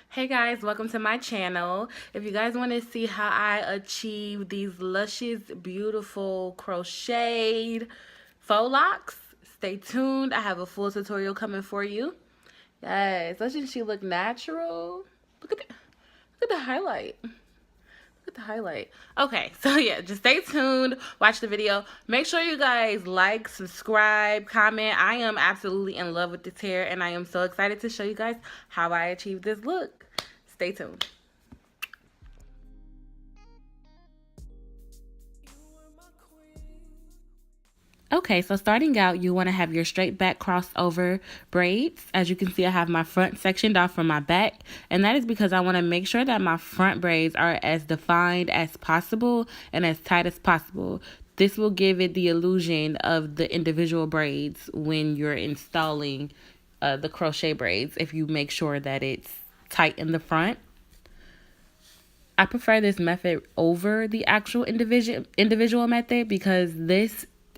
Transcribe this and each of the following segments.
Hey guys, welcome to my channel. If you guys want to see how I achieve these luscious, beautiful crocheted faux locks, stay tuned. I have a full tutorial coming for you. Yes, doesn't she look natural? Look at the highlight. Look at the highlight. Okay, so yeah, just stay tuned. Watch the video. Make sure you guys like, subscribe, comment. I am absolutely in love with this hair, and I am so excited to show you guys how I achieve this look. Stay tuned. Okay, so starting out, you want to have your straight back crossover braids. As you can see, I have my front sectioned off from my back, and that is because I want to make sure that my front braids are as defined as possible and as tight as possible. This will give it the illusion of the individual braids when you're installing the crochet braids if you make sure that it's tight in the front. I prefer this method over the actual individual method because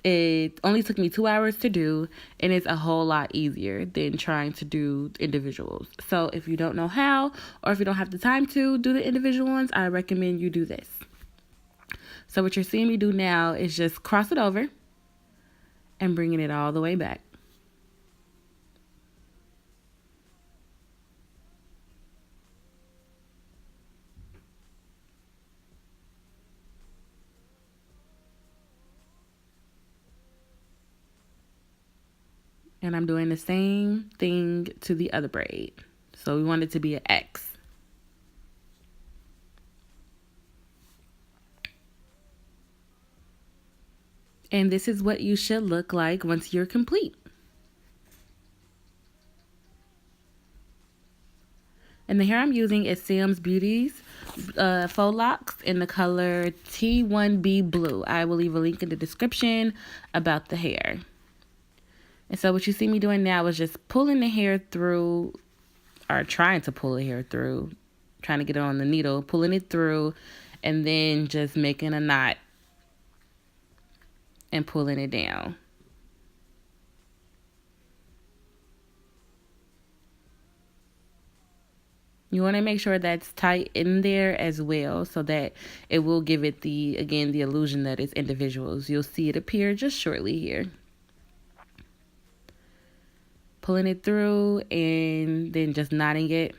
it only took me 2 hours to do, and it's a whole lot easier than trying to do individuals. So if you don't know how, or if you don't have the time to do the individual ones, I recommend you do this. So what you're seeing me do now is just cross it over and bringing it all the way back. And I'm doing the same thing to the other braid. So we want it to be an X. And this is what you should look like once you're complete. And the hair I'm using is Sam's Beauty's Faux Locs in the color T1B Blue. I will leave a link in the description about the hair. And so what you see me doing now is just pulling the hair through, or trying to pull the hair through, trying to get it on the needle, pulling it through, and then just making a knot and pulling it down. You want to make sure that's tight in there as well so that it will give it the illusion that it's individuals. You'll see it appear just shortly here. Pulling it through and then just knotting it.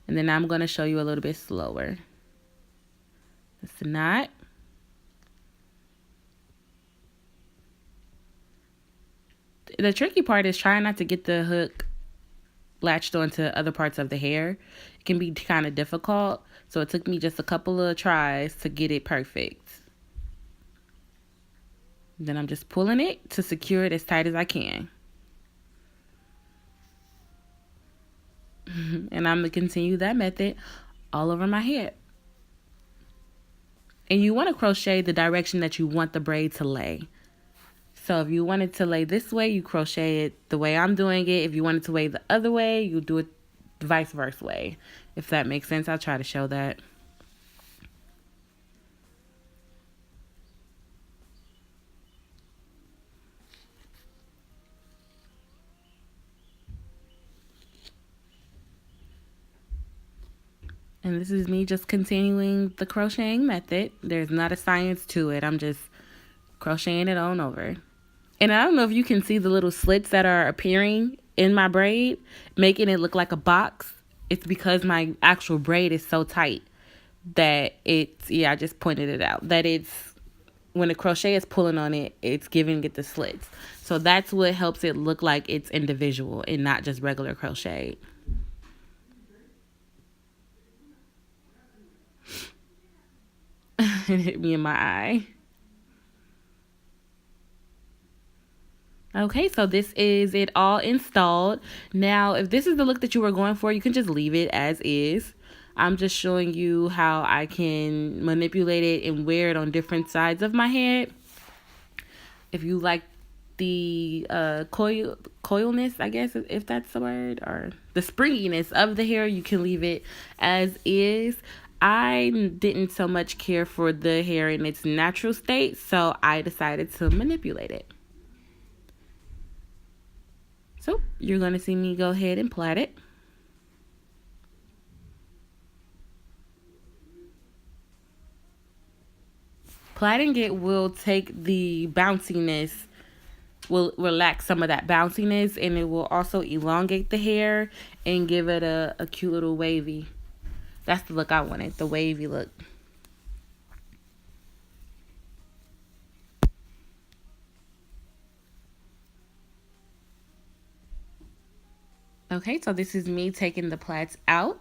And then I'm going to show you a little bit slower. That's the knot. The tricky part is trying not to get the hook latched onto other parts of the hair. It can be kind of difficult, so it took me just a couple of tries to get it perfect. Then I'm just pulling it to secure it as tight as I can. And I'm going to continue that method all over my head. And you want to crochet the direction that you want the braid to lay. So if you want it to lay this way, you crochet it the way I'm doing it. If you want it to lay the other way, you do it the vice versa way. If that makes sense, I'll try to show that. And this is me just continuing the crocheting method. There's not a science to it. I'm just crocheting it on over. And I don't know if you can see the little slits that are appearing in my braid, making it look like a box. It's because my actual braid is so tight that I just pointed it out. That when the crochet is pulling on it, it's giving it the slits. So that's what helps it look like it's individual and not just regular crochet. It hit me in my eye. Okay, so this is it all installed. Now, if this is the look that you were going for, you can just leave it as is. I'm just showing you how I can manipulate it and wear it on different sides of my head. If you like the coilness, I guess, if that's the word, or the springiness of the hair, you can leave it as is. I didn't so much care for the hair in its natural state, so I decided to manipulate it. So you're going to see me go ahead and plait it. Plaiting it will take the bounciness, will relax some of that bounciness, and it will also elongate the hair and give it a cute little wavy. That's the look I wanted, the wavy look. Okay, so this is me taking the plaits out.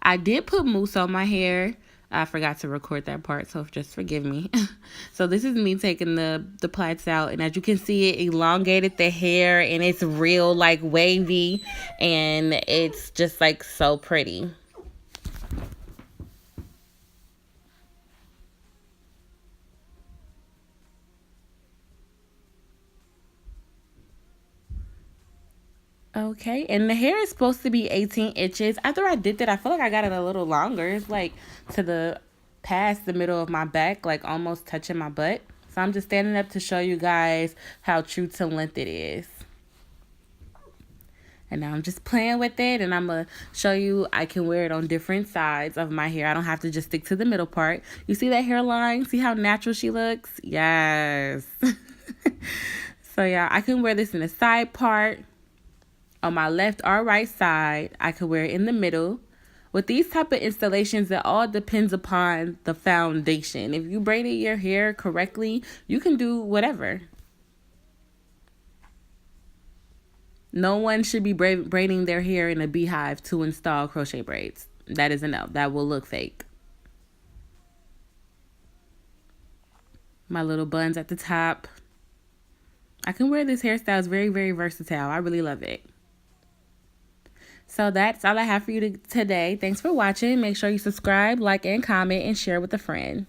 I did put mousse on my hair. I forgot to record that part, so just forgive me. So this is me taking the plaits out, and as you can see, it elongated the hair, and it's real like wavy, and it's just like so pretty. Okay, and the hair is supposed to be 18 inches. After I did that, I feel like I got it a little longer. It's like to the past the middle of my back, like almost touching my butt. So I'm just standing up to show you guys how true to length it is. And now I'm just playing with it, and I'm going to show you I can wear it on different sides of my hair. I don't have to just stick to the middle part. You see that hairline? See how natural she looks? Yes. So yeah, I can wear this in the side part, on my left or right side. I could wear it in the middle. With these type of installations, it all depends upon the foundation. If you braided your hair correctly, you can do whatever. No one should be braiding their hair in a beehive to install crochet braids. That is a no. That will look fake. My little buns at the top. I can wear this hairstyle. It's very, very versatile. I really love it. So that's all I have for you today. Thanks for watching. Make sure you subscribe, like, and comment, and share with a friend.